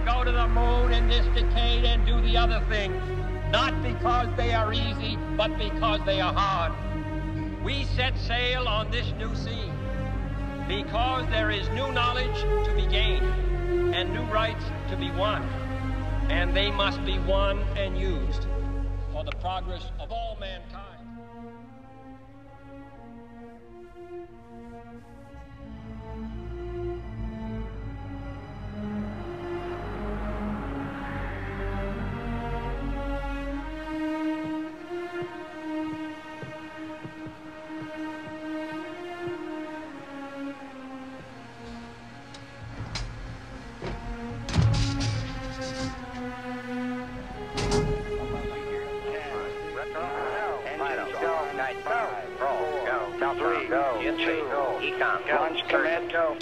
go to the moon in this decade and do the other things, not because they are easy, but because they are hard. We set sail on this new sea because there is new knowledge to be gained and new rights to be won, and they must be won and used for the progress of all mankind. Launch command, go.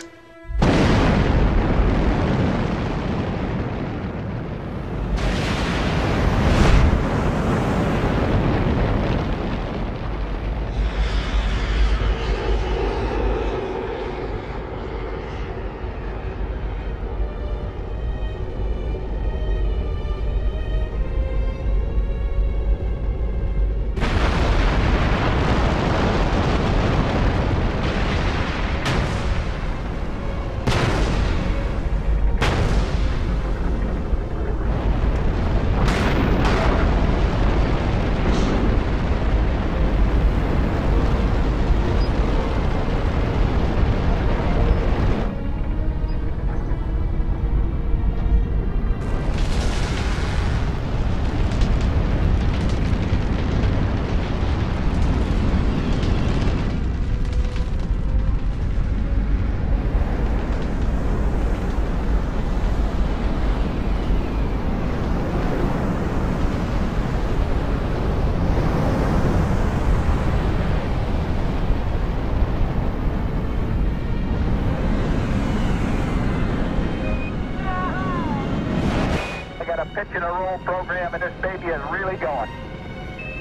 Pitch and a roll program, and this baby is really going.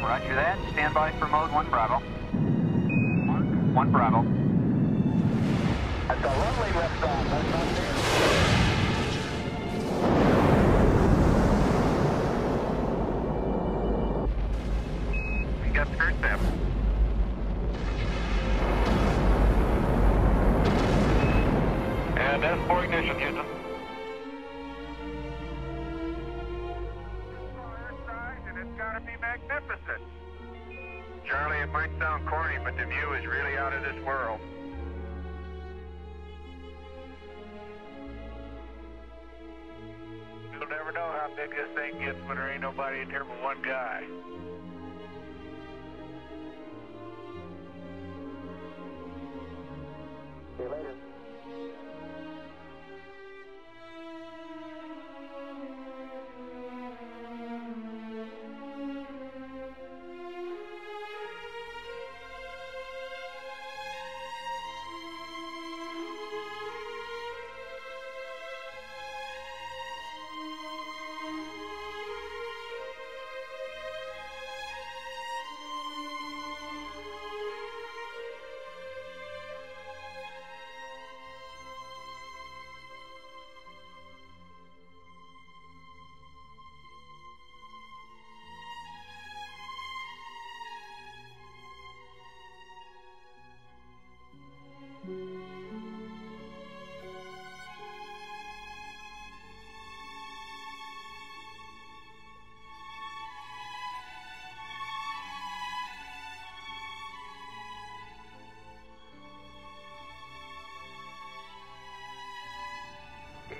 Roger that. Stand by for mode 1 Bravo. 1 Bravo. That's a lovely lift off. That's not there. We got skirt them. And S4 ignition, Houston. Magnificent. Charlie, it might sound corny, but the view is really out of this world. You'll never know how big this thing gets when there ain't nobody in here but one guy. See you later.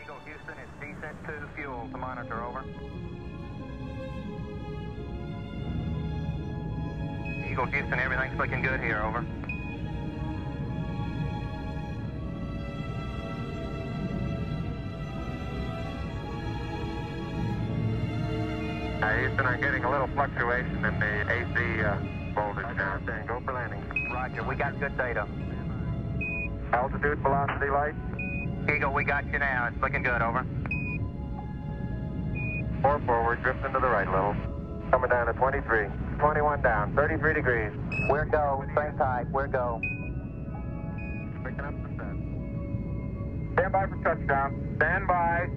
Eagle Houston, it's descent to fuel to monitor, over. Eagle Houston, everything's looking good here, over. Houston, I'm getting a little fluctuation in the AC voltage now. Go for landing. Roger, we got good data. Altitude, velocity, light. Eagle, we got you now. It's looking good, over. 4 forward, drifting to the right a little. Coming down to 23. 21 down, 33 degrees. We're go, same type, we're go. Picking up the set. Stand by for touchdown. Stand by.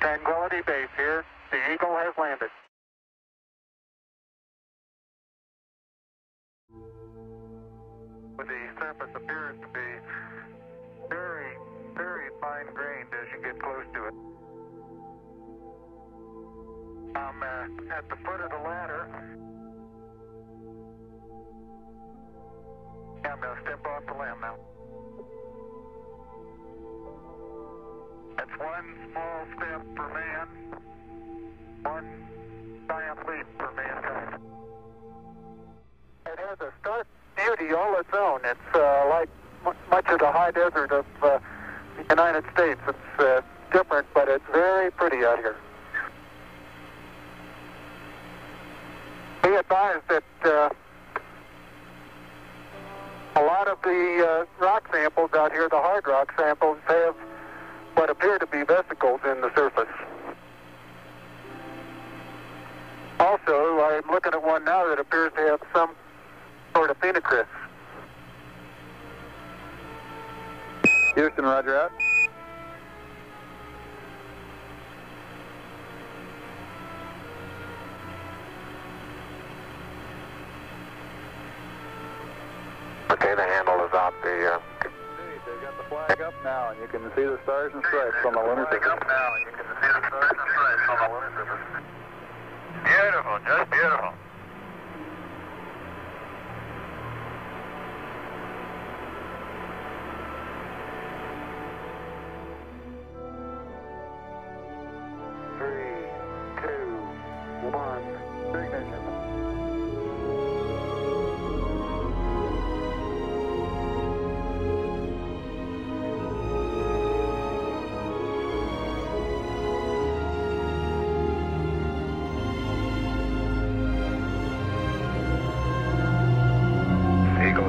Tranquility Base here. The Eagle has landed. The surface appears to be very, very fine-grained as you get close to it. I'm at the foot of the ladder. I'm going to step off the limb now. That's one small step for man, one giant leap for mankind. It has a stark beauty all its own. It's like much of the high desert of the United States. It's different, but it's very pretty out here. Be advised that a lot of the rock samples out here, the hard rock samples, have what appear to be vesicles in the surface. Also, I'm looking at one now that appears to have some sort of phenocryst. Houston, roger out. Okay, the handle is out. They've got the flag up now, and you can see the stars and stripes on the lunar surface. Up now, and you can see the stars and stripes on the lunar surface. Beautiful, just beautiful.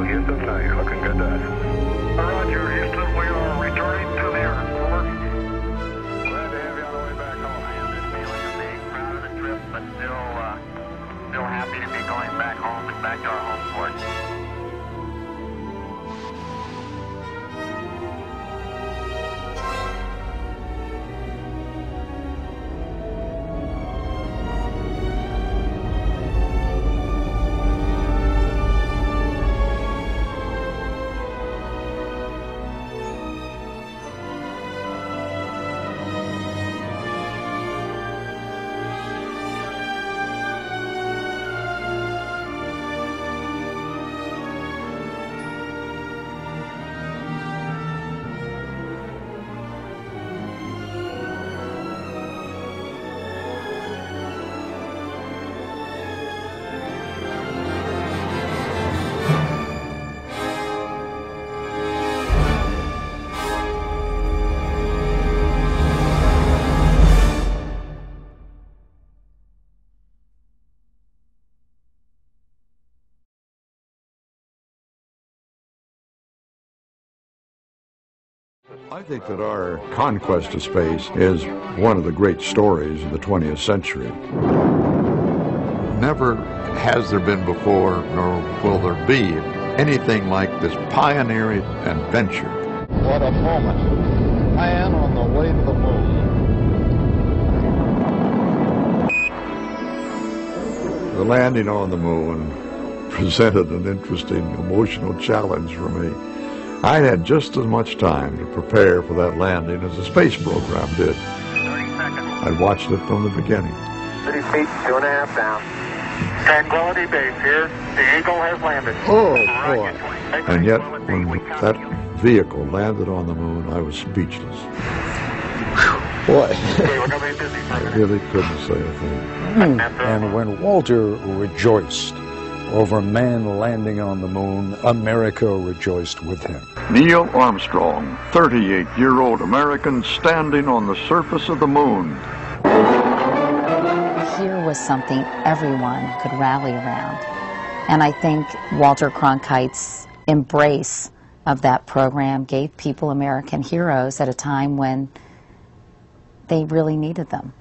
Houston, you're looking good to us. Roger, Houston, we are returning to the Earth. Over. Glad to have you on the way back home. I am just feeling a big, proud of the trip, but still happy to be going back home and back to our home port. I think that our conquest of space is one of the great stories of the 20th century. Never has there been before, nor will there be, anything like this pioneering adventure. What a moment. Man on the way to the moon. The landing on the moon presented an interesting emotional challenge for me. I had just as much time to prepare for that landing as the space program did. 30 seconds. I watched it from the beginning. 30 feet, 2.5 down. Tranquility Base here. The Eagle has landed. Oh, boy. And yet, when that vehicle landed on the moon, I was speechless. Boy. I really couldn't say a thing. And when Walter rejoiced over man landing on the moon, America rejoiced with him. Neil Armstrong, 38-year-old American standing on the surface of the moon. Here was something everyone could rally around. And I think Walter Cronkite's embrace of that program gave people American heroes at a time when they really needed them.